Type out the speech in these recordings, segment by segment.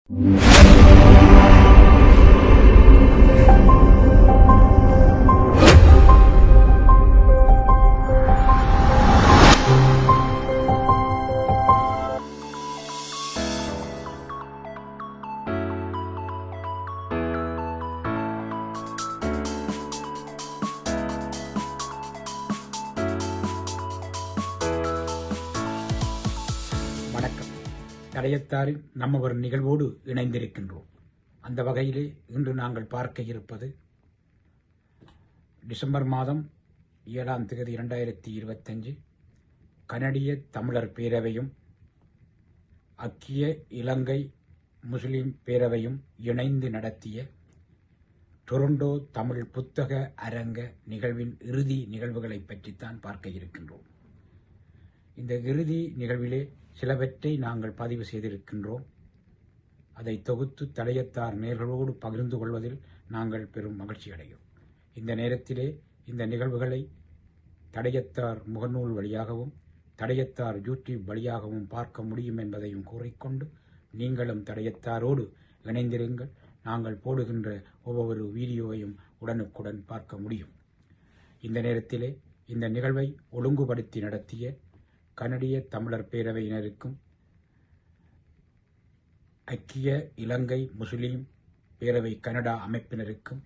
வணக்கம். தடயத்தாரில் நம்ம ஒரு நிகழ்வோடு இணைந்திருக்கின்றோம். அந்த வகையிலே இன்று நாங்கள் பார்க்க இருப்பது டிசம்பர் மாதம் 7ஆம் தேதி 2025 கனடிய தமிழர் பேரவையும் ஐக்கிய இலங்கை முஸ்லிம் பேரவையும் இணைந்து நடத்திய டொரண்டோ தமிழ் புத்தக அரங்க நிகழ்வின் இறுதி நிகழ்வுகளை பற்றித்தான் பார்க்க இருக்கின்றோம். இந்த இறுதி நிகழ்விலே சிலவற்றை நாங்கள் பதிவு செய்திருக்கின்றோம். அதை தொகுத்து தடயத்தார் நேர்களோடு பகிர்ந்து கொள்வதில் நாங்கள் பெரும் மகிழ்ச்சி அடையும். இந்த நேரத்திலே இந்த நிகழ்வுகளை தடயத்தார் முகநூல் வழியாகவும் தடயத்தார் யூடியூப் வழியாகவும் பார்க்க முடியும் என்பதையும் கூறிக்கொண்டு நீங்களும் தடயத்தாரோடு இணைந்திருங்கள். நாங்கள் போடுகின்ற ஒவ்வொரு வீடியோவையும் உடனுக்குடன் பார்க்க முடியும். இந்த நேரத்திலே இந்த நிகழ்வை ஒழுங்குபடுத்தி நடத்திய கனடிய தமிழர் பேரவையினருக்கும் ஐக்கிய இலங்கை முஸ்லிம் பேரவை கனடா அமைப்பினருக்கும்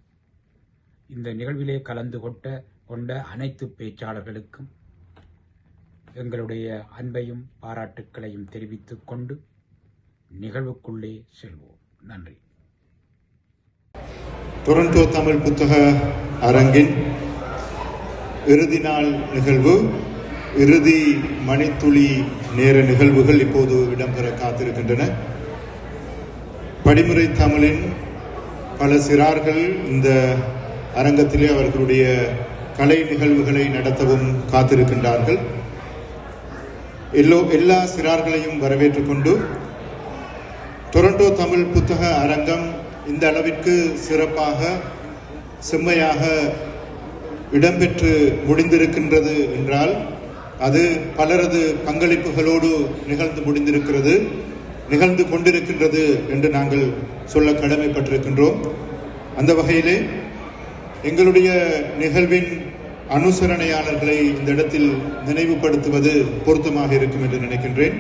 இந்த நிகழ்விலே கலந்து கொண்ட அனைத்து பேச்சாளர்களுக்கும் எங்களுடைய அன்பையும் பாராட்டுக்களையும் தெரிவித்துக் கொண்டு நிகழ்வுக்குள்ளே செல்வோம். நன்றி. டொரண்டோ தமிழ் புத்தக அரங்கின் இறுதி நாள் நிகழ்வு, இறுதி மணித்துளி நேர நிகழ்வுகள் இப்போது இடம்பெற காத்திருக்கின்றன. படிமுறை தமிழின் பல சிறார்கள் இந்த அரங்கத்திலே அவர்களுடைய கலை நிகழ்வுகளை நடத்தவும் காத்திருக்கின்றார்கள். எல்லா சிறார்களையும் வரவேற்றுக் கொண்டு டொரண்டோ தமிழ் புத்தக அரங்கம் இந்த அளவிற்கு சிறப்பாக செம்மையாக இடம்பெற்று முடிந்திருக்கின்றது என்றால் அது பலரது பங்களிப்புகளோடு நிகழ்ந்து கொண்டிருக்கின்றது என்று நாங்கள் சொல்ல கடமைப்பட்டிருக்கின்றோம். அந்த வகையிலே எங்களுடைய நிகழ்வின் அனுசரணையாளர்களை இந்த இடத்தில் நினைவுபடுத்துவது பொருத்தமாக இருக்கும் என்று நினைக்கின்றேன்.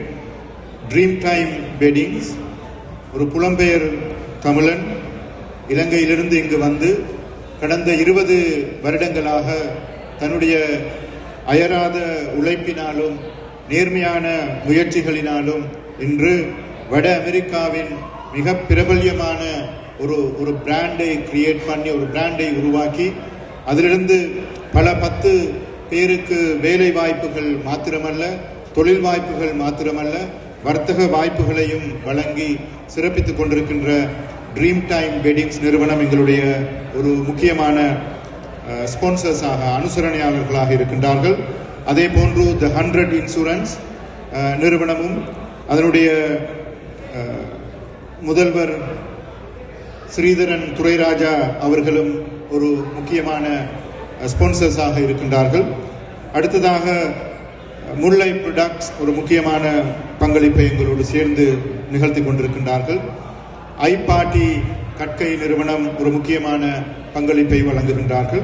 ட்ரீம் டைம் வெட்டிங்ஸ், ஒரு புலம்பெயர் தமிழன் இலங்கையிலிருந்து இங்கு வந்து கடந்த 20 வருடங்களாக தன்னுடைய அயராத உழைப்பினாலும் நேர்மையான முயற்சிகளினாலும் இன்று வட அமெரிக்காவின் மிக பிரபல்யமான ஒரு பிராண்டை கிரியேட் பண்ணி, ஒரு பிராண்டை உருவாக்கி அதிலிருந்து பல 10 பேருக்கு வேலை வாய்ப்புகள் மாத்திரமல்ல, தொழில் வாய்ப்புகள் மாத்திரமல்ல, வர்த்தக வாய்ப்புகளையும் வழங்கி சிறப்பித்துக் கொண்டிருக்கின்ற ட்ரீம் டைம் வெட்டிங்ஸ் நிறுவனம் எங்களுடைய ஒரு முக்கியமான ஸ்பான்சர்ஸாக, அனுசரணையாளர்களாக இருக்கின்றார்கள். அதே போன்று த 100 இன்சூரன்ஸ் நிறுவனமும் அதனுடைய முதல்வர் ஸ்ரீதரன் துரைராஜா அவர்களும் ஒரு முக்கியமான ஸ்பான்சர்ஸாக இருக்கின்றார்கள். அடுத்ததாக முல்லை ப்ரொடக்ட்ஸ் ஒரு முக்கியமான பங்களிப்பை எங்களோடு சேர்ந்து நிகழ்த்தி கொண்டிருக்கின்றார்கள். ஐபாட்டி கற்கை நிறுவனம் ஒரு முக்கியமான பங்களிப்பை வழங்குகின்றார்கள்.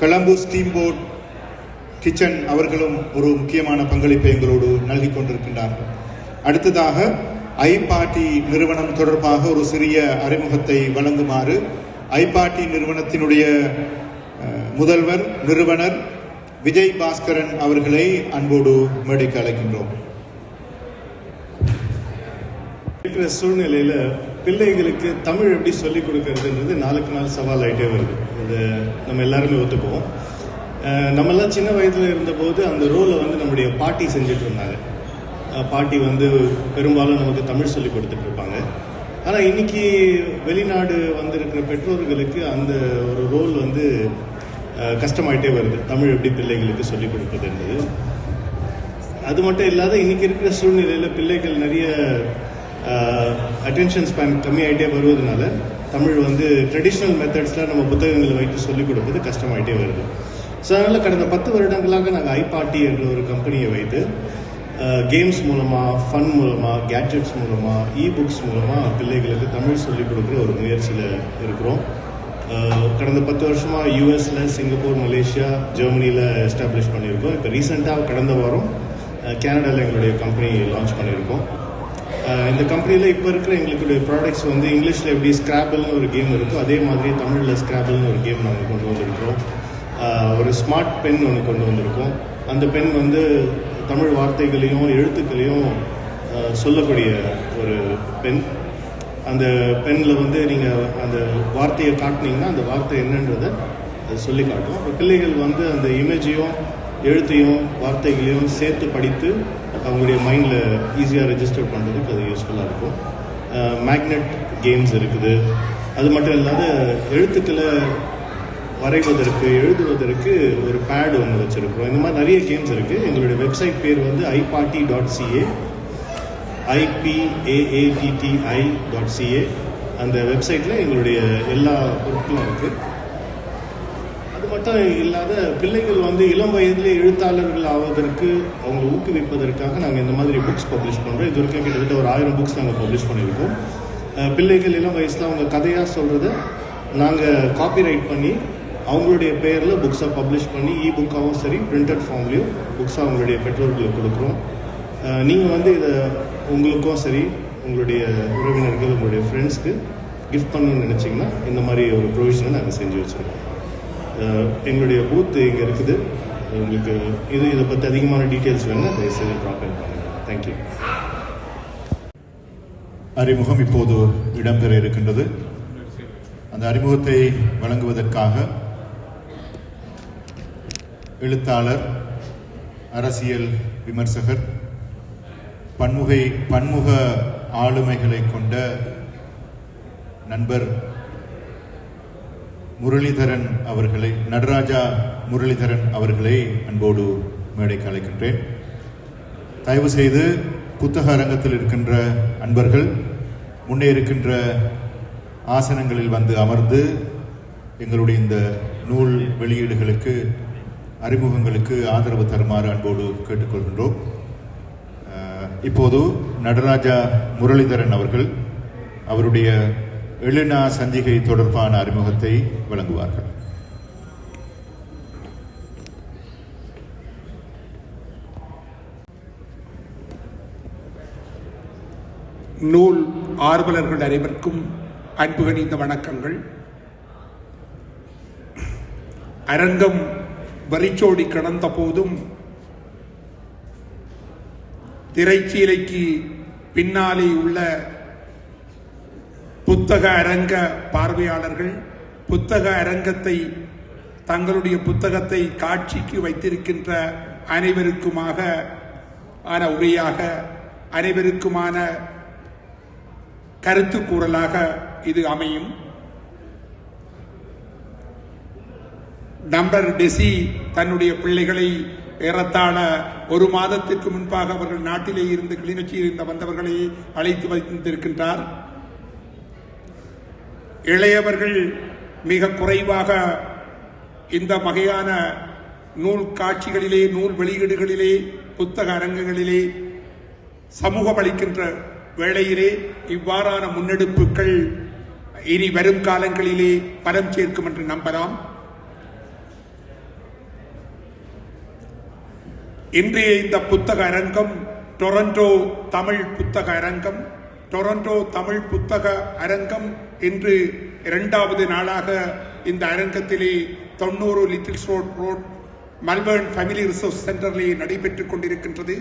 கொலம்பு ஸ்டீம்போட் கிச்சன் அவர்களும் ஒரு முக்கியமான பங்களிப்பை எங்களோடு நல்கி கொண்டிருக்கின்றார்கள். அடுத்ததாக ஐபாட்டி நிறுவனம் தொடர்பாக ஒரு சிறிய அறிமுகத்தை வழங்குமாறு ஐபாட்டி நிறுவனத்தினுடைய முதல்வர் நிறுவனர் விஜய் பாஸ்கரன் அவர்களை அன்போடு மேடைக்கு அழைக்கின்றோம். இருக்கிற சூழ்நிலையில பிள்ளைகளுக்கு தமிழ் எப்படி சொல்லிக் கொடுக்கறதுன்றது நாளுக்கு நாள் சவால் ஆகிட்டே வருது. இது நம்ம எல்லாருமே ஒத்துக்குவோம். நம்மெல்லாம் சின்ன வயதில் இருந்தபோது அந்த ரோலை நம்முடைய பாட்டி செஞ்சுட்டு இருந்தாங்க. பாட்டி பெரும்பாலும் நமக்கு தமிழ் சொல்லி கொடுத்துட்டு இருப்பாங்க. ஆனால் இன்னைக்கு வெளிநாடு வந்திருக்கிற பெற்றோர்களுக்கு அந்த ஒரு ரோல் கஷ்டமாயிட்டே வருது, தமிழ் எப்படி பிள்ளைகளுக்கு சொல்லிக் கொடுப்பது என்பது. அது மட்டும் இல்லாத இன்னைக்கு இருக்கிற சூழ்நிலையில் பிள்ளைகள் நிறைய அட்டென்ஷன் ஸ்பேன் கம்மியாயிட்டே வருவதனால தமிழ் ட்ரெடிஷ்னல் மெத்தட்ஸில் நம்ம புத்தகங்களை வைத்து சொல்லிக் கொடுப்பது கஷ்டமாயிட்டே வருது. ஸோ அதனால் கடந்த 10 வருடங்களாக நாங்கள் ஐபாட்டி என்ற ஒரு கம்பெனியை வைத்து கேம்ஸ் மூலமாக, ஃபன் மூலமாக, கேட்ஜெட்ஸ் மூலமாக, புக்ஸ் மூலமாக பிள்ளைகளுக்கு தமிழ் சொல்லிக் கொடுக்குற ஒரு முயற்சியில் இருக்கிறோம். கடந்த 10 வருஷமாக யூஎஸில், சிங்கப்பூர், மலேசியா, ஜெர்மனியில் எஸ்டாப்ளிஷ் பண்ணியிருக்கோம். இப்போ ரீசெண்டாக கடந்த வாரம் கனடாவில் எங்களுடைய கம்பெனி லான்ச் பண்ணியிருக்கோம். இந்த கம்பெனியில் இப்போ இருக்கிற எங்களுடைய ப்ராடக்ட்ஸ் வந்து இங்கிலீஷில் எப்படி ஸ்க்ராபிள்னு ஒரு கேம் இருக்கோ அதே மாதிரி தமிழில் ஸ்க்ராபிள்னு ஒரு கேம் நாங்கள் கொண்டு வந்திருக்கிறோம். ஒரு ஸ்மார்ட் பென் ஒன்று கொண்டு வந்திருக்கோம். அந்த பென் வந்து தமிழ் வார்த்தைகளையும் எழுத்துக்களையும் சொல்லக்கூடிய ஒரு பென். அந்த பெனில் வந்து நீங்கள் அந்த வார்த்தையை காட்டினீங்கன்னா அந்த வார்த்தை என்னன்றதை அது சொல்லி காட்டும். அப்போ பிள்ளைகள் வந்து அந்த இமேஜையும் எழுத்தையும் வார்த்தைகளையும் சேர்த்து படித்து அவங்களுடைய மைண்டில் ஈஸியாக ரெஜிஸ்டர் பண்ணுறதுக்கு அது யூஸ்ஃபுல்லாக இருக்கும். மேக்னெட் கேம்ஸ் இருக்குது. அது மட்டும் இல்லாத எழுத்துக்களை வரைவதற்கு, எழுதுவதற்கு ஒரு பேட் ஒன்று வச்சுருக்கிறோம். இந்த மாதிரி நிறைய கேம்ஸ் இருக்குது. எங்களுடைய வெப்சைட் பேர் வந்து iparty.ca, ipaatti.ca. அந்த வெப்சைட்டில் எங்களுடைய எல்லா பொருட்களும் இருக்குது. அது மட்டும் இல்லாத பிள்ளைகள் வந்து இளம் வயதிலே எழுத்தாளர்கள் ஆவதற்கு அவங்க ஊக்குவிப்பதற்காக நாங்கள் இந்த மாதிரி புக்ஸ் பப்ளிஷ் பண்ணுறோம். இது வரைக்கும் கிட்டத்தட்ட ஒரு 1000 புக்ஸ் நாங்கள் பப்ளிஷ் பண்ணியிருக்கோம். பிள்ளைகள் இளம் வயசில் அவங்க கதையாக சொல்கிறத நாங்கள் காப்பிரைட் பண்ணி அவங்களுடைய பெயரில் புக்ஸாக பப்ளிஷ் பண்ணி புக்காகவும் சரி பிரிண்டட் ஃபார்ம்லேயும் புக்ஸாக அவங்களுடைய பெற்றோர்களுக்கு கொடுக்குறோம். நீங்கள் வந்து இதை உங்களுக்கும் சரி உங்களுடைய உறவினர்கள், உங்களுடைய ஃப்ரெண்ட்ஸ்க்கு கிஃப்ட் பண்ணணும்னு நினச்சிங்கன்னா இந்த மாதிரி ஒரு ப்ரொவிஷனை நாங்கள் செஞ்சு வச்சுருக்கோம். எங்களுடைய பூத்து இங்கே இருக்குது. உங்களுக்கு இதை பற்றி அதிகமான டீட்டெயில்ஸ் வேணும்னா தயவுசெய்து ட்ராப் இன் பண்ணுங்கள். தேங்க்யூ. அறிமுகம் இப்போது இடம்பெற இருக்கின்றது. அந்த அறிமுகத்தை வழங்குவதற்காக எழுத்தாளர், அரசியல் விமர்சகர், பன்முக ஆளுமைகளை கொண்ட நண்பர் நடராஜா முரளிதரன் அவர்களை அன்போடு மேடைக்கு அழைக்கின்றேன். தயவு செய்து புத்தக அரங்கத்தில் இருக்கின்ற அன்பர்கள் முன்னே இருக்கின்ற ஆசனங்களில் வந்து அமர்ந்து எங்களுடைய இந்த நூல் வெளியீடுகளுக்கு, அறிமுகங்களுக்கு ஆதரவு தருமாறு அன்போடு கேட்டுக்கொள்கின்றோம். இப்போது நடராஜா முரளிதரன் அவர்கள் அவருடைய எழுநா சஞ்சிகை தொடர்பான அறிமுகத்தை வழங்குவார்கள். நூல் ஆர்வலர்கள் அனைவருக்கும் அன்பு கனிந்த வணக்கங்கள். அரங்கம் வரிச்சோடி கடந்த போதும் திரைச்சீலைக்கு பின்னாலே உள்ள புத்தக அரங்க பார்வையாளர்கள் புத்தக அரங்கத்தை தங்களுடைய புத்தகத்தை காட்சிக்கு வைத்திருக்கின்ற அனைவருக்குமாக ஆன உரையாக, அனைவருக்குமான கருத்து கூறலாக இது அமையும். நம்பர் டெசி தன்னுடைய பிள்ளைகளை ஏறத்தாழ 1 மாதத்திற்கு முன்பாக அவர்கள் நாட்டிலே இருந்து கிளிநொச்சியில் இருந்து வந்தவர்களை அழைத்து வைத்திருக்கின்றார். இளையவர்கள் மிக குறைவாக இந்த வகையான நூல் காட்சிகளிலே, நூல் வெளியீடுகளிலே, புத்தக அரங்குகளிலே சமூகம் அளிக்கின்ற வேளையிலே இவ்வாறான முன்னெடுப்புகள் இனி வரும் காலங்களிலே பலம் சேர்க்கும் என்று நம்பலாம். இன்றைய இந்த புத்தக அரங்கம் டொரண்டோ தமிழ் புத்தக அரங்கம். டொரண்டோ தமிழ் புத்தக அரங்கம் இன்று 2வது நாளாக இந்த அரங்கத்திலே 90 Littles Road Melbourne family resource சென்டரிலே நடைபெற்றுக் கொண்டிருக்கின்றது.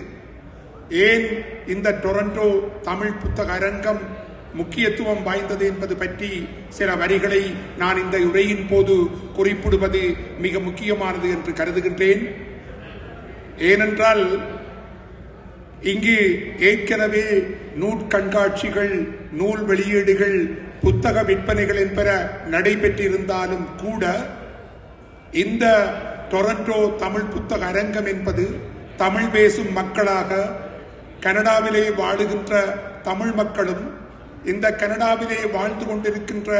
ஏன் இந்த டொரண்டோ தமிழ் புத்தக அரங்கம் முக்கியத்துவம் வாய்ந்தது என்பது பற்றி சில வரிகளை நான் இந்த உரையின் போது குறிப்பிடுவது மிக முக்கியமானது என்று கருதுகின்றேன். ஏனென்றால் இங்கு ஏற்கனவே நூற்கண்காட்சிகள், நூல் வெளியீடுகள், புத்தக விற்பனைகள் என்பன நடைபெற்றிருந்தாலும் கூட இந்த டொரண்டோ தமிழ் புத்தக அரங்கம் என்பது தமிழ் பேசும் மக்களாக கனடாவிலே வாழுகின்ற தமிழ் மக்களும் இந்த கனடாவிலே வாழ்ந்து கொண்டிருக்கின்ற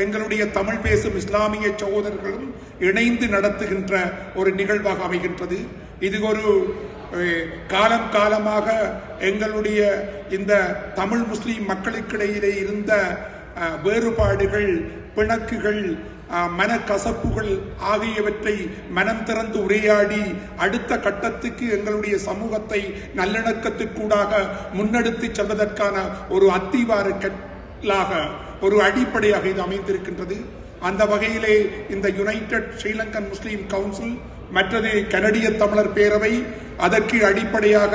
எங்களுடைய தமிழ் பேசும் இஸ்லாமிய சகோதரர்களும் இணைந்து நடத்துகின்ற ஒரு நிகழ்வாக அமைகின்றது. இது ஒரு காலம் காலமாக எங்களுடைய இந்த தமிழ் முஸ்லிம் மக்களுக்கிடையிலே இருந்த வேறுபாடுகள், பிணக்குகள், மனக்கசப்புகள் ஆகியவற்றை மனம் திறந்து உரையாடி அடுத்த கட்டத்துக்கு எங்களுடைய சமூகத்தை நல்லிணக்கத்திற்கூடாக முன்னெடுத்து செல்வதற்கான ஒரு அத்திவார கல்லாக, ஒரு அடிப்படையாக இது அமைந்திருக்கின்றது. அந்த வகையிலே இந்த யுனைடெட் ஸ்ரீலங்கன் முஸ்லிம் கவுன்சில், மற்றது கனடிய தமிழர் பேரவை, அதற்கு அடிப்படையாக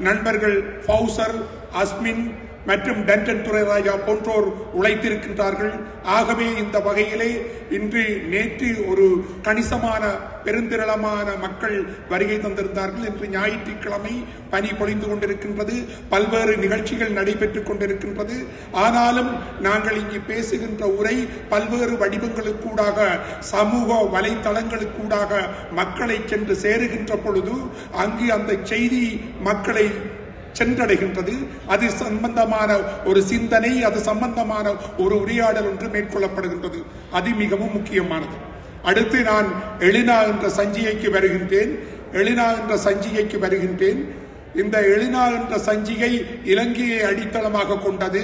நண்பர்கள் ஃபவுசர், அஸ்மின் மற்றும் டன்டன் துரைராஜா போன்றோர் உழைத்திருக்கின்றார்கள். ஆகவே இந்த வகையிலே இன்று நேற்று ஒரு கணிசமான பெருந்திரளமான மக்கள் வருகை தந்திருந்தார்கள். இன்று ஞாயிற்றுக்கிழமை பனி பொழிந்து கொண்டிருக்கின்றது, பல்வேறு நிகழ்ச்சிகள் நடைபெற்றுக் கொண்டிருக்கின்றது. ஆனாலும் நாங்கள் இங்கு பேசுகின்ற உரை பல்வேறு வடிவங்களுக்கூடாக, சமூக வலைத்தளங்களுக்கூடாக மக்களை சென்று சேருகின்ற பொழுது அங்கு அந்த செய்தி மக்களை சென்றடைகின்றது. அது சம்பந்தமான ஒரு சிந்தனை, அது சம்பந்தமான ஒரு உரையாடல் ஒன்று மேற்கொள்ளப்படுகின்றது. அது மிகவும் முக்கியமானது. அடுத்து நான் எழினா என்ற சஞ்சிகைக்கு வருகின்றேன். இந்த எழினா என்ற சஞ்சிகை இலங்கையை அடித்தளமாக கொண்டது,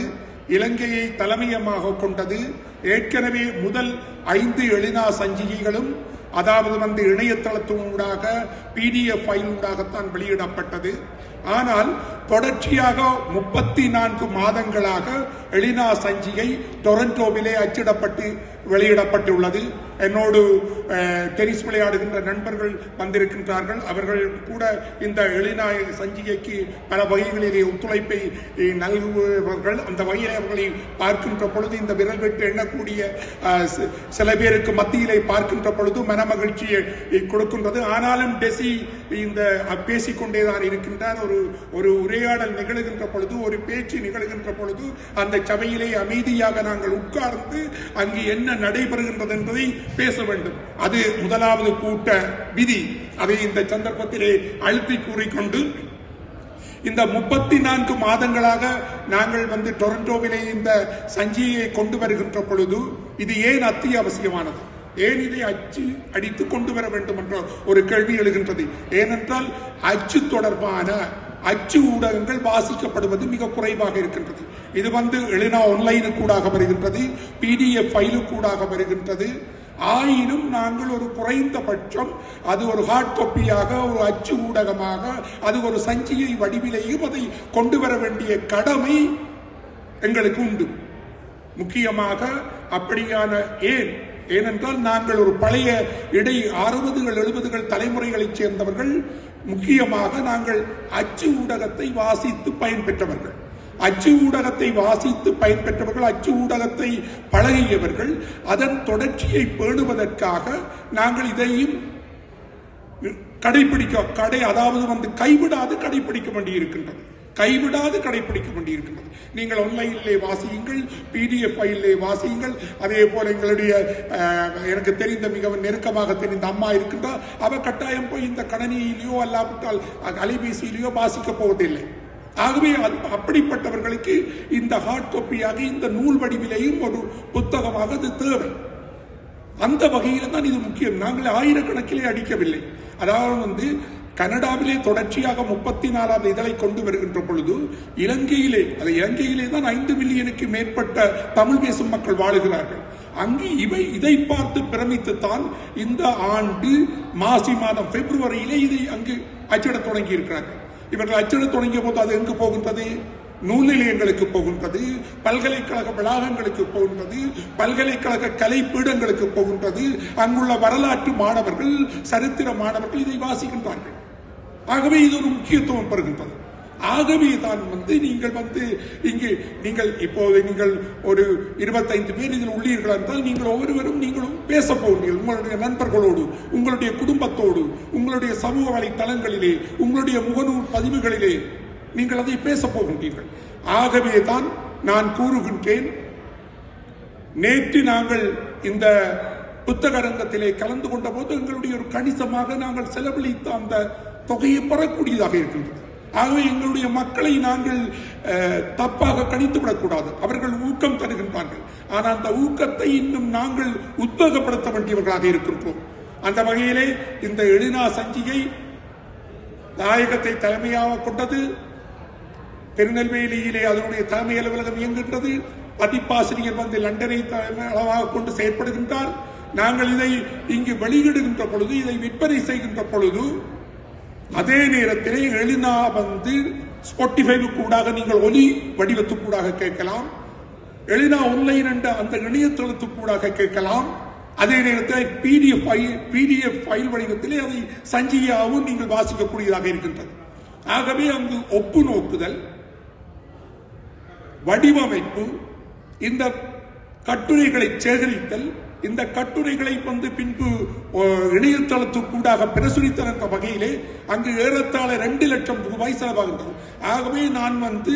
இலங்கையை தலைமையமாக கொண்டது. ஏற்கனவே முதல் 5 எழினா சஞ்சிகைகளும் அதாவது இணையதளத்தினூடாக PDF ஃபைலூடாகத்தான் வெளியிடப்பட்டது. ஆனால் தொடர்ச்சியாக 34 மாதங்களாக எழினா சஞ்சிகை டொரண்டோவிலே அச்சிடப்பட்டு வெளியிடப்பட்டுள்ளது. என்னோடு டென்னிஸ் விளையாடுகின்ற நண்பர்கள் வந்திருக்கின்றார்கள். அவர்கள் கூட இந்த எழினா சஞ்சிகைக்கு பல வகைகளிலே ஒத்துழைப்பை நல்குபவர்கள். அந்த வகையிலே அவர்களை பார்க்கின்ற பொழுது, இந்த விரல் விட்டு எண்ணக்கூடிய சில பேருக்கு மத்தியிலே பார்க்கின்ற பொழுது மனமகிழ்ச்சியை கொடுக்கின்றது. ஆனாலும் டெசி இந்த பேசிக்கொண்டேதான் இருக்கின்றார். ஒரு உரையாடல் நிகழ்கின்ற பொழுது, ஒரு பேச்சு நிகழ்கின்ற பொழுது அந்த சபையிலே அமைதியாக நாங்கள் உட்கார்ந்து அங்கு என்ன நடைபெறுகின்றது என்பதை பேச வேண்டும். அது முதலாவது கூட்ட விதி. அதை இந்த சந்தர்ப்பத்திலே அழுத்தி கூறிக்கொண்டு, இந்த 34 மாதங்களாக நாங்கள் டொரண்டோவிலே இந்த சஞ்சிகையை கொண்டு வருகின்ற பொழுது இது ஏன் அத்தியாவசியமானது, ஏன் இதை அச்சு அடித்து கொண்டு வர வேண்டும் என்ற ஒரு கேள்வி எழுகின்றது. ஏனென்றால் அச்சு தொடர்பான அச்சு ஊடகங்கள் வாசிக்கப்படுவது மிக குறைவாக இருக்கின்றது. இது எழினா ஆன்லைனுக்கூடாக வருகின்றது, PDF ஃபைலுக்கூடாக வருகின்றது. ஆயினும் நாங்கள் ஒரு குறைந்தபட்சம் அது ஒரு ஹார்ட் காப்பியாக, ஒரு அச்சு ஊடகமாக, அது ஒரு சஞ்சிகை வடிவிலேயும் அதை கொண்டு வர வேண்டிய கடமை எங்களுக்கு உண்டு. முக்கியமாக அப்படியான ஏனென்றால் நாங்கள் ஒரு பழைய 60கள் 70கள் தலைமுறைகளைச் சேர்ந்தவர்கள். முக்கியமாக நாங்கள் அச்சு ஊடகத்தை வாசித்து பயன்பெற்றவர்கள், அச்சு ஊடகத்தை அச்சு ஊடகத்தை பழகியவர்கள். அதன் தொடர்ச்சியை பேணுவதற்காக நாங்கள் இதையும் கைவிடாது கடைபிடிக்க வேண்டியிருக்கின்றது. நீங்கள் ஆன்லைனிலே வாசியுங்கள், PDF ஃபைலிலே வாசியுங்கள். அதே போல எங்களுடைய எனக்கு தெரிந்த மிகவும் நெருக்கமாக தெரிந்த அம்மா இருக்கின்றார். அவர் கட்டாயம் போய் இந்த கணனியிலேயோ அல்லாவிட்டால் அலைபேசியிலேயோ வாசிக்க போவதில்லை. ஆகவே அப்படிப்பட்டவர்களுக்கு இந்த ஹார்ட் காப்பியாக, இந்த நூல் வடிவிலேயும் ஒரு புத்தகமாக அது தேவை. அந்த வகையில் தான் இது முக்கியம். நாங்கள் ஆயிரக்கணக்கிலே அடிக்கவில்லை. அதாவது கனடாவிலே தொடர்ச்சியாக 34வது இதழை கொண்டு வருகின்ற பொழுது இலங்கையிலே தான் 5 மில்லியனுக்கு மேற்பட்ட தமிழ் பேசும் மக்கள் வாழுகிறார்கள். அங்கு இதை பார்த்து பிரமித்துத்தான் இந்த ஆண்டு மாசி மாதம் பிப்ரவரியிலே இதை அங்கு அச்சிட தொடங்கி இருக்கிறார்கள். இவர்கள் அச்சிட தொடங்கிய போது அது எங்கு போகின்றது? நூல் நிலையங்களுக்கு போகின்றது, பல்கலைக்கழக வளாகங்களுக்கு போகின்றது, பல்கலைக்கழக கலை பீடங்களுக்கு போகின்றது. அங்குள்ள வரலாற்று மாணவர்கள், சரித்திர மாணவர்கள் இதை வாசிக்கின்றார்கள். ஆகவே இது ஒரு முக்கியத்துவம் பெறுகின்றது. ஆகவே தான் நீங்கள் இங்கு இப்போது நீங்கள் ஒரு 25 பேர் இதில் உள்ளீர்கள் என்றால் நீங்கள் ஒவ்வொருவரும் நீங்களும் பேச போகிறீர்கள். உங்களுடைய நண்பர்களோடு, உங்களுடைய குடும்பத்தோடு, உங்களுடைய சமூக வலைத்தளங்களிலே, உங்களுடைய முகநூல் பதிவுகளிலே நீங்கள் அதை பேச போகின்றீர்கள். ஆகவே தான் நான் கூறுகின்றேன், நேற்று நாங்கள் இந்த புத்தக அரங்கத்திலே கலந்து கொண்ட போது எங்களுடைய ஒரு கணிசமாக நாங்கள் செலவழித்த அந்த தொகையை பெறக்கூடியதாக இருக்கின்றது. ஆகவே எங்களுடைய மக்களை நாங்கள் தப்பாக கணித்து விடக்கூடாது. அவர்கள் ஊக்கம் தருகின்றார்கள். ஆனால் அந்த ஊக்கத்தை இன்னும் நாங்கள் உத்வேகப்படுத்த வேண்டியவர்களாக இருக்கின்றோம். அந்த வகையிலே இந்த எழினா சஞ்சிகை தாயகத்தை தலைமையாக கொண்டது. திருநெல்வேலியிலே அதனுடைய தலைமை அலுவலகம் இயங்குகின்றது. பதிப்பாசிரியர் வந்து லண்டனை தலைமையாக கொண்டு செயற்படுகின்றார். நாங்கள் இதை இங்கு வெளியிடுகின்ற பொழுது, இதை விற்பனை செய்கின்ற பொழுது, அதே நேரத்திலே எளினா வந்து ஸ்பாட்டிஃபைவுக்கூடாக நீங்கள் ஒலி வடிவத்துக்கூடாக கேட்கலாம், எளினா ஆன்லைன் என்ற அந்த இணையதளத்துக்கூடாக கேட்கலாம். அதே நேரத்தில் பிடிஎஃப் ஃபைல் வடிவத்திலே அதை சஞ்சிகையாகவும் நீங்கள் வாசிக்கக்கூடியதாக இருக்கின்றது. ஆகவே அங்கு ஒப்பு நோக்குதல், வடிவமைப்பு, இந்த கட்டுரைகளை சேகரித்தல், இந்த கட்டுரைகளை வந்து பின்பு இணையதளத்துக்கூடாக பிரசுரித்தல் என்ற வகையிலே அங்கு ஏறத்தாழ 2 லட்சம் ரூபாய் செலவாகின்றது. ஆகவே நான் வந்து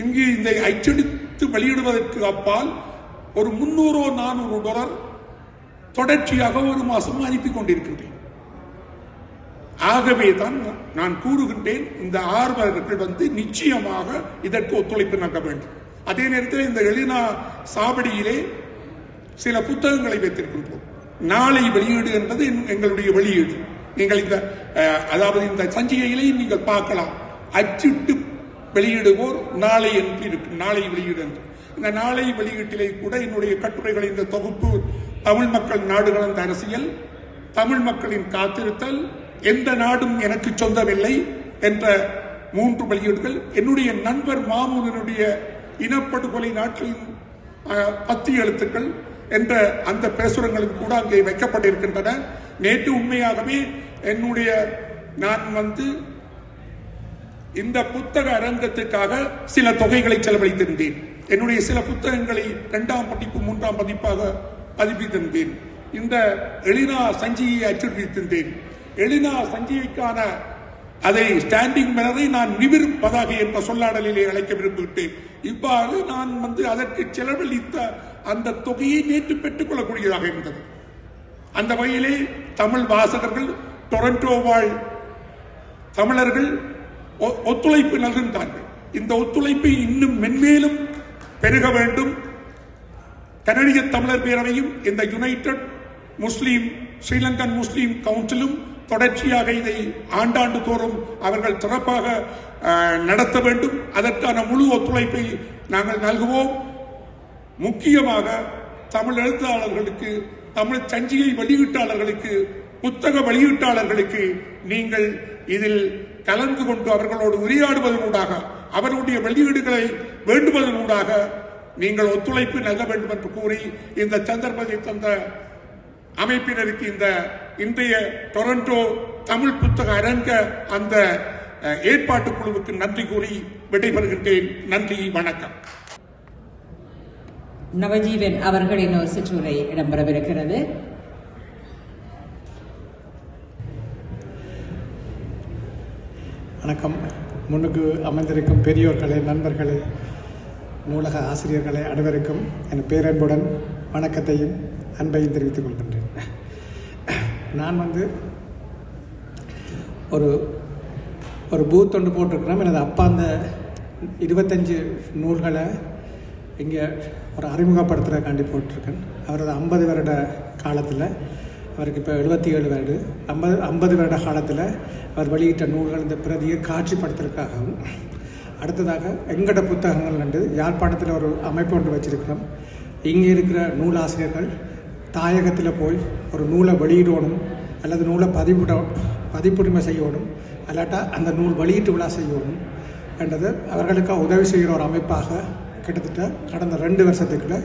இங்கு இந்த அச்சடித்து வெளியிடுவதற்கு அப்பால் ஒரு $300-400 தொடர்ச்சியாக ஒரு மாசம் அனுப்பி கொண்டிருக்கின்றேன். ஆகவே தான் நான் கூறுகின்றேன், இந்த ஆர்வலர்கள் வந்து நிச்சயமாக இதற்கு ஒத்துழைப்பு நல்க வேண்டும். அதே நேரத்தில் இந்த எளினா சாவடியிலே சில புத்தகங்களை வைத்திருக்கின்றோம். நாளை வெளியீடு என்பது எங்களுடைய வெளியீடு. நீங்கள் இந்த அதாவது இந்த சஞ்சிகையிலே நீங்கள் பார்க்கலாம், அச்சிட்டு வெளியிடுவோர் நாளை என்று இருக்கு, நாளை வெளியீடு என்று. இந்த நாளை வெளியீட்டிலே கூட என்னுடைய கட்டுரைகள், இந்த தொகுப்பு தமிழ் மக்கள் நாடு கடந்த அரசியல், தமிழ் மக்களின் காத்திருத்தல், எந்த நாடும் எனக்கு சொந்தமில்லை என்ற 3 வெளியீடுகள், என்னுடைய நண்பர் மாமூனுடைய இனப்படுகொலை நாட்டில் 10 எழுத்துக்கள் என்ற அந்த பிரசுரங்களும் கூட அங்கே வைக்கப்பட்டிருக்கின்றன. நேற்று உண்மையாகவே நான் வந்து இந்த புத்தக அரங்கத்துக்காக சில தொகைகளை செலவழித்திருந்தேன். என்னுடைய சில புத்தகங்களை 2ஆம் பதிப்பு 3ஆம் பதிப்பாக பதிப்பித்திருந்தேன். இந்த எளினா சஞ்சிகையை அச்சடித்திருந்தேன். எளினா சஞ்சிகைக்கான அதை ஸ்டாண்டிங் மெலரை நான் நிமிர் பதாகை என்ற சொல்லாடலிலே அழைக்க விரும்புகின்றேன். இவ்வாறு நான் வந்து அதற்கு செலவழித்த அந்த தொகையை நேற்று பெற்றுக் கொள்ளக்கூடியதாக இருந்தது. அந்த வகையிலே தமிழ் வாசகர்கள், டொரண்டோ வாழ் தமிழர்கள் ஒத்துழைப்பு நல்கின்றார்கள். இந்த ஒத்துழைப்பை இன்னும் மென்மேலும் பெருக வேண்டும். கனடிய தமிழர் பேரவையும் இந்த யுனைடெட் முஸ்லீம் ஸ்ரீலங்கன் முஸ்லீம் கவுன்சிலும் தொடர்ச்சியாக இதை ஆண்டாண்டு தோறும் அவர்கள் சிறப்பாக நடத்த வேண்டும். அதற்கான முழு ஒத்துழைப்பை நாங்கள் நல்குவோம். முக்கியமாக தமிழ் எழுத்தாளர்களுக்கு, தமிழ் சஞ்சிகை வெளியீட்டாளர்களுக்கு, புத்தக வெளியீட்டாளர்களுக்கு நீங்கள் இதில் கலந்து கொண்டு அவர்களோடு உரையாடுவதனூடாக, அவர்களுடைய வெளியீடுகளை வேண்டுவதனூடாக நீங்கள் ஒத்துழைப்பு நல்க வேண்டும் என்று கூறி இந்த சந்தர்ப்பத்தை தந்த அமைப்பினருக்கு, இந்த இன்றைய டொரண்டோ தமிழ் புத்தக அரங்க அந்த ஏற்பாட்டு குழுவுக்கு நன்றி கூறி விடைபெறுகின்றேன். நன்றி, வணக்கம். நவஜீவன் அவர்களின் ஒரு சிற்றுரை இடம்பெறவிருக்கிறது. வணக்கம். முன்னுக்கு அமர்ந்திருக்கும் பெரியோர்களே, நண்பர்களே, நூலக ஆசிரியர்களே, அனைவருக்கும் என் பேரன்புடன் வணக்கத்தையும் அன்பையும் தெரிவித்துக் கொள்கின்றேன். நான் வந்து ஒரு பூத் ஒன்று போட்டிருக்கிறோம். எனது அப்பா அந்த 25 நூல்களை இங்கே ஒரு அறிமுகப்படுத்துறதுக்காண்டி போட்டிருக்கேன். அவரது 50 வருட காலத்தில், அவருக்கு இப்போ 77 வயது, 50 வருட காலத்தில் அவர் வெளியிட்ட நூல்கள் இந்த பிரதியை காட்சிப்படுத்துறதுக்காகவும், அடுத்ததாக எங்கட புத்தகங்கள் வந்து யாழ்ப்பாணத்தில் ஒரு அமைப்பு ஒன்று வச்சிருக்கிறோம். இங்கே இருக்கிற நூலாசிரியர்கள் தாயகத்தில் போய் ஒரு நூலை வெளியிடணும் அல்லது நூலை பதிப்புரிமை செய்யணும், அல்லாட்டா அந்த நூல் வெளியீட்டு விழா செய்யணும் என்றது அவர்களுக்காக உதவி செய்கிற ஒரு அமைப்பாக கிட்டத்தட்ட கடந்த 2 வருஷத்துக்குள்ள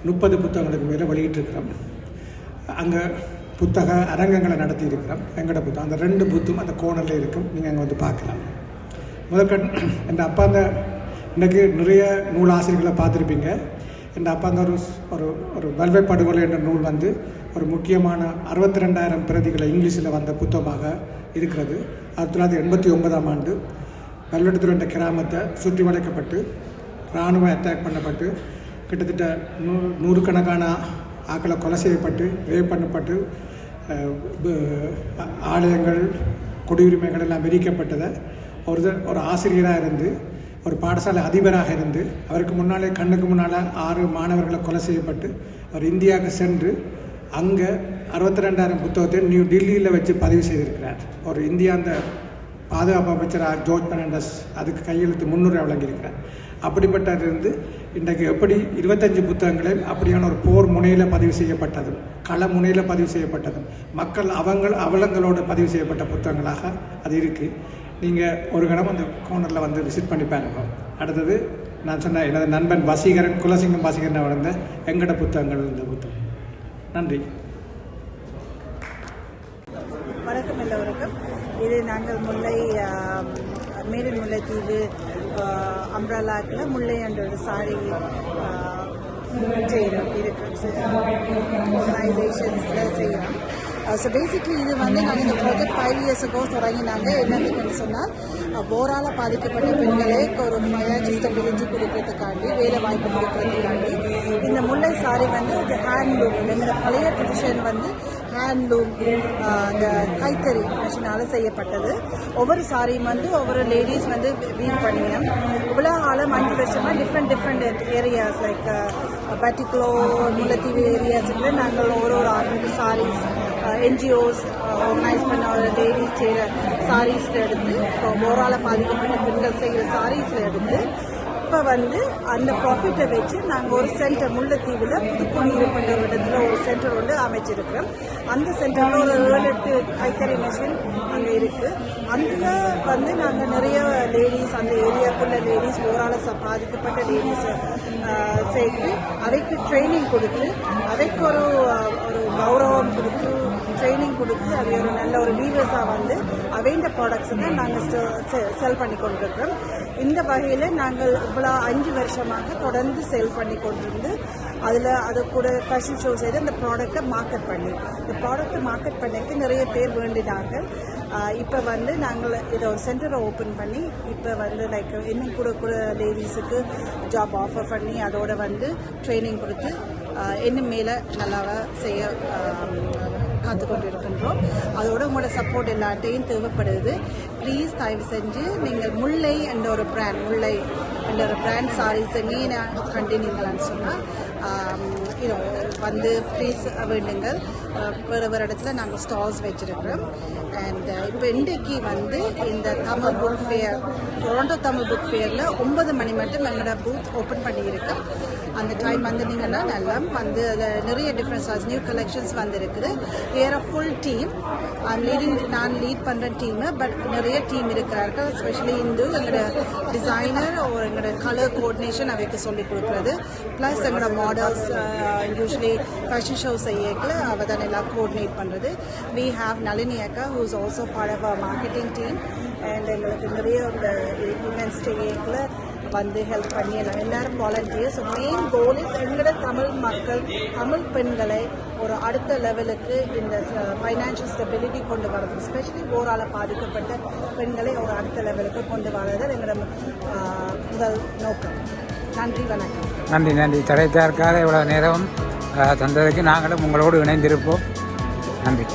30 புத்தகங்களுக்கு மேலே வெளியிட்டிருக்கிறோம். அங்கே புத்தக அரங்கங்களை நடத்தி இருக்கிறோம். எங்கட புத்தகம் அந்த 2 புத்தும் அந்த கோணரில் இருக்கும், நீங்கள் அங்கே வந்து பார்க்கலாம். முதற்கண் என் அப்பா அந்த இன்றைக்கு நிறைய நூலாசிரியர்களை பார்த்துருப்பீங்க. என் அப்பா அந்த ஒரு வல்வை படுகொலை என்ற நூல் வந்து ஒரு முக்கியமான 62,000 பிரதிகளை இங்கிலீஷில் வந்த புத்தகமாக இருக்கிறது. 1989ஆம் ஆண்டு வல்வெடுத்துறை என்ற கிராமத்தை சுற்றி வளைக்கப்பட்டு இராணுவ அட்டாக் பண்ணப்பட்டு கிட்டத்தட்ட 100 கணக்கான ஆக்களை கொலை செய்யப்பட்டு, ரேப் பண்ணப்பட்டு, ஆலயங்கள், குடியுரிமைகள் எல்லாம் விதிக்கப்பட்டதை ஒரு ஆசிரியராக இருந்து, ஒரு பாடசாலை அதிபராக இருந்து, அவருக்கு முன்னாலே கண்ணுக்கு முன்னால் 6 மாணவர்களை கொலை செய்யப்பட்டு அவர் இந்தியாவுக்கு சென்று அங்கே 62,000 புத்தகத்தை நியூ டெல்லியில் வச்சு பதிவு செய்திருக்கிறார். ஒரு இந்தியா அந்த பாதுகாப்பு அமைச்சர் ஜோர்ஜ் பெர்னாண்டஸ் அதுக்கு கையெழுத்து முன்னுரை வழங்கியிருக்கிறார். அப்படிப்பட்டதிலிருந்து இன்றைக்கு எப்படி 25 புத்தகங்களையும் அப்படியான ஒரு போர் முனையில் பதிவு செய்யப்பட்டதும் கள முனையில் பதிவு செய்யப்பட்டதும் மக்கள் அவலங்களோடு பதிவு செய்யப்பட்ட புத்தகங்களாக அது இருக்குது. நீங்கள் ஒரு கணம் அந்த கோனரில் வந்து விசிட் பண்ணி பாருங்க. அடுத்தது நான் சொன்ன எனது நண்பன் வசீகரன் குலசிங்கம் வசீகரன் வளர்ந்த எங்கட புத்தகங்கள் இந்த புத்தகம். நன்றி. வணக்கம் எல்லோருக்கும். இது நாங்கள் முல்லை மேரின் முல்லைத்தீவு அம்ப்ரலாக்கில் முல்லை என்ற ஒரு சாரி செய்கிறோம் இருக்கு ஆர்கனைசேஷன்ஸில் செய்கிறோம். ஸோ பேசிக்லி இது வந்து நாங்கள் இந்த ப்ராஜெக்ட் 5 years ago தொடங்கினாங்க. என்னன்னு சொன்னால் போரால் பாதிக்கப்பட்ட பெண்களுக்கு ஒரு ஃபைனான்சியல் ஸ்டெபிலிட்டி கொடுக்கறதுக்காண்டி, வேலை வாய்ப்பு கொடுக்கறதுக்காண்டி இந்த முல்லை சாரி வந்து ஒரு ஹேண்ட்லூம், எங்களோட பழைய ட்ரெடிஷன் வந்து ஹேண்ட்லூம், அந்த கைத்தறி மிஷினால் செய்யப்பட்டது. ஒவ்வொரு சாரியும் வந்து ஒவ்வொரு லேடிஸ் வந்து வீவ் பண்ணினோம். இவ்வளோ காலம் 5 வருஷமாக டிஃப்ரெண்ட் ஏரியாஸ் லைக் பர்டிகுலோ முல்லைத்தீவு ஏரியாஸுக்கு நாங்கள் ஒரு ஆர்டர் சாரீஸ் NGOs ஆர்கனைஸ் பண்ண ஒரு லேடிஸ் செய்கிற சாரீஸில் எடுத்து, இப்போ போரால் பாதிக்கப்பட்ட பெண்கள் செய்கிற சாரீஸில் எடுத்து இப்போ வந்து அந்த ப்ராஃபிட்டை வச்சு நாங்கள் ஒரு சென்டர் முல்லைத்தீவில் புதுக்குடியிருப்புன்ற ஒரு இடத்துல ஒரு சென்டர் வந்து அமைச்சிருக்கிறோம். அந்த சென்டரில் ஒரு 7-8 கைத்தறி மிஷின் அங்கே இருக்குது. அதில் வந்து நாங்கள் நிறைய லேடிஸ், அந்த ஏரியாக்குள்ள லேடிஸ், போரால் பாதிக்கப்பட்ட லேடிஸை சேர்த்து அவைக்கு ட்ரைனிங் கொடுத்து, அவைக்கு ஒரு கௌரவம் கொடுத்து, ட்ரைனிங் கொடுத்து, அவை ஒரு நல்ல ஒரு வீவர்ஸாக வந்து அவைண்ட ப்ராடக்ட்ஸை தான் நாங்கள் செல் பண்ணி கொண்டிருக்கிறோம். இந்த வகையில் நாங்கள் இவ்வளோ 5 வருஷமாக தொடர்ந்து சேல் பண்ணி கொண்டிருந்து அது கூட ஃபேஷன் ஷோ செய்து அந்த ப்ராடக்டை மார்க்கெட் பண்ணி, இந்த ப்ராடக்டை மார்க்கெட் பண்ணிக்கு நிறைய பேர் வேண்டினாங்க. இப்போ வந்து நாங்கள் இதை ஒரு சென்டரை ஓப்பன் பண்ணி இப்போ வந்து லைக் இன்னும் கூட லேடிஸுக்கு ஜாப் ஆஃபர் பண்ணி அதோட வந்து ட்ரைனிங் கொடுத்து இன்னும் மேலே நல்லாவா செய்ய காத்துக்கொண்டு இருக்கின்றோம். அதோட உங்களோட சப்போர்ட் எல்லாட்டையும் தேவைப்படுது. ப்ளீஸ் தயவு செஞ்சு நீங்கள் முல்லை என்ற ஒரு பிராண்ட், முல்லை என்ற ஒரு பிராண்ட் சாரீஸ் எங்கேயும் கண்டினீங்களான்னு சொன்னால் வந்து ப்ளீஸ் வேண்டுங்கள். வேறு இடத்துல நாங்கள் ஸ்டால்ஸ் வச்சுருக்கிறோம். அண்ட் இப்போ இன்றைக்கு வந்து இந்த Tamil book fair, Toronto Tamil book ஃபேரில் 9 மணி மட்டும் எங்களோட பூத் ஓப்பன் பண்ணியிருக்கோம். அந்த டைம் வந்திருந்தீங்கன்னா நல்லா வந்து அதில் நிறைய டிஃப்ரென்ஸ் நியூ கலெக்ஷன்ஸ் வந்துருக்குது. வேறு ஃபுல் டீம் நான் லீட் பண்ணுற டீமு, பட் நிறைய டீம் இருக்கிறார்கள். எஸ்பெஷலி எங்களோட டிசைனர் ஒரு எங்களோட கலர் கோஆர்டினேஷன் அவைக்கு சொல்லிக் கொடுக்குறது, ப்ளஸ் எங்களோட மாடல்ஸ் யூஸ்வலி ஃபேஷன் ஷோ செய்யல அவள் தான் எல்லாம் கோஆர்டினேட் பண்ணுறது. வி ஹாவ் நளினி அக்கா who is also part of our marketing team. And எங்களுக்கு நிறைய இந்த இவெண்ட்ஸ் செய்யல வந்து ஹெல்ப் பண்ணி எல்லாரும் வாலண்டியர்ஸ். மெயின் கோல் இஸ் எங்களோட தமிழ் மக்கள், தமிழ் பெண்களை ஒரு அடுத்த லெவலுக்கு இந்த ஃபைனான்ஷியல் ஸ்டெபிலிட்டி கொண்டு வரது, எஸ்பெஷலி போரால் பாதிக்கப்பட்ட பெண்களை ஒரு அடுத்த லெவலுக்கு கொண்டு வரது எங்களோட முதல் நோக்கம். நன்றி, வணக்கம். நன்றி. தடைத்தாருக்காக இவ்வளோ நேரம் தந்ததுக்கு நாங்களும் உங்களோடு இணைந்திருப்போம். நன்றி.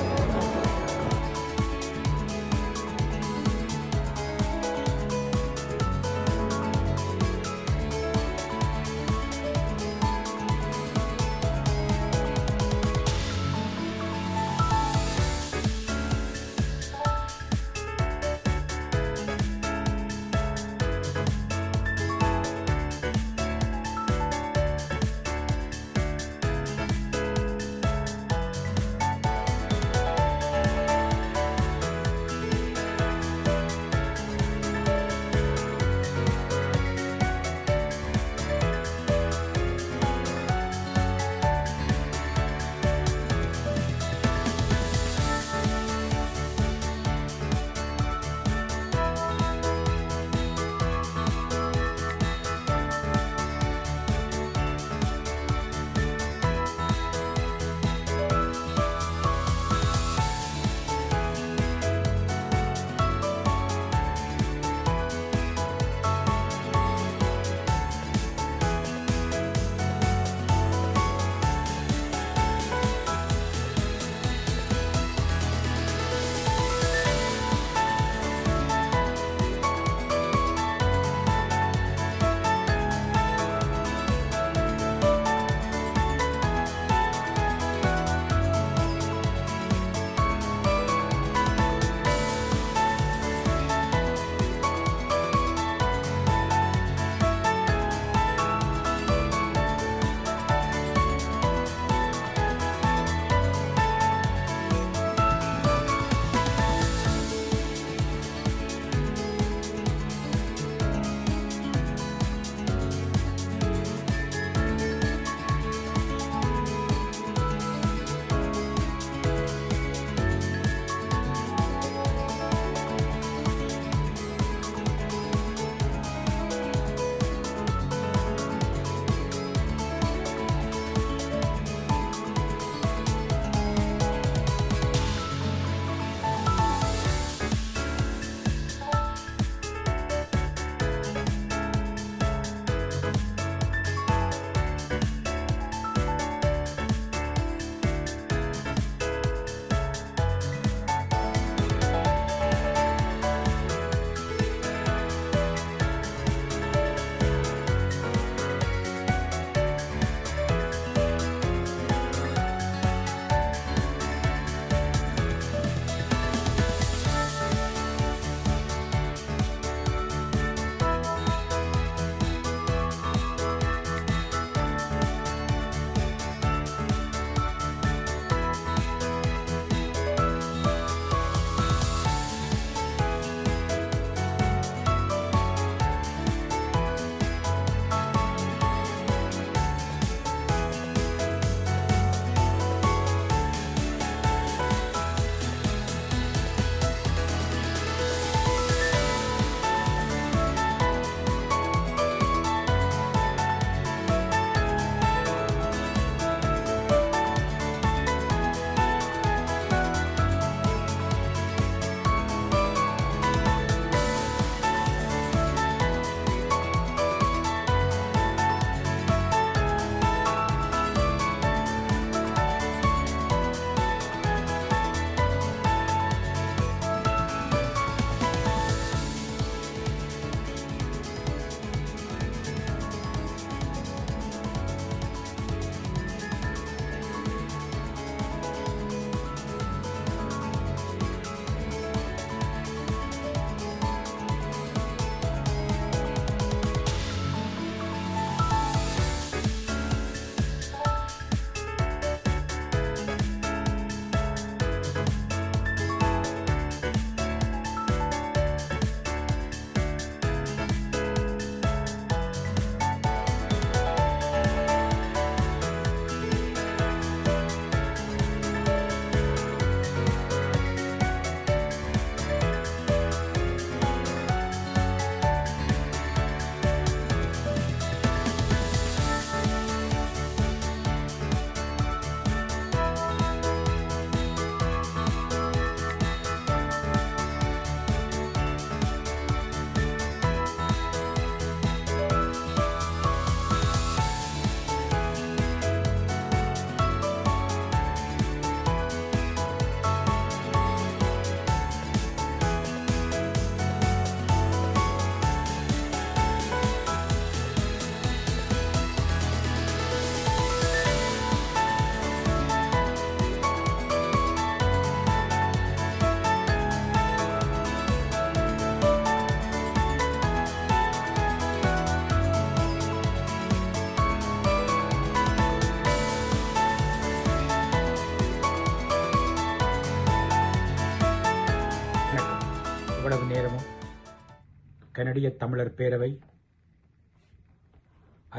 கனடிய தமிழர் பேரவை,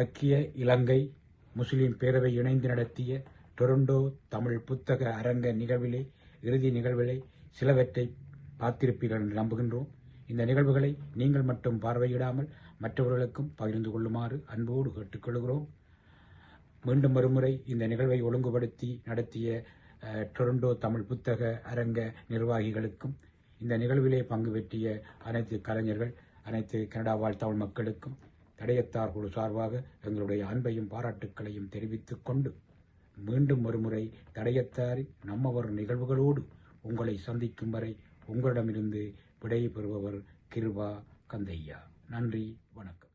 ஐக்கிய இலங்கை முஸ்லிம் பேரவை இணைந்து நடத்திய டொரண்டோ தமிழ் புத்தக அரங்க நிகழ்விலே இறுதி நிகழ்வுகளை சிலவற்றை பார்த்திருப்பீர்கள் என்று நம்புகின்றோம். இந்த நிகழ்வுகளை நீங்கள் மட்டும் பார்வையிடாமல் மற்றவர்களுக்கும் பகிர்ந்து கொள்ளுமாறு அன்போடு கேட்டுக்கொள்கிறோம். மீண்டும் ஒருமுறை இந்த நிகழ்வை ஒழுங்குபடுத்தி நடத்திய டொரண்டோ தமிழ் புத்தக அரங்க நிர்வாகிகளுக்கும், இந்த நிகழ்விலே பங்கு பெற்றிய அனைத்து கலைஞர்கள், அனைத்து கனடா வாழ் தமிழ் மக்களுக்கும் தடையத்தார் குழு சார்பாக எங்களுடைய அன்பையும் பாராட்டுக்களையும் தெரிவித்துக் கொண்டு, மீண்டும் ஒருமுறை தடையத்தாரின் நம்மவர் நிகழ்வுகளோடு உங்களை சந்திக்கும் வரை உங்களிடமிருந்து விடை பெறுபவர் கிருபா கந்தையா. நன்றி, வணக்கம்.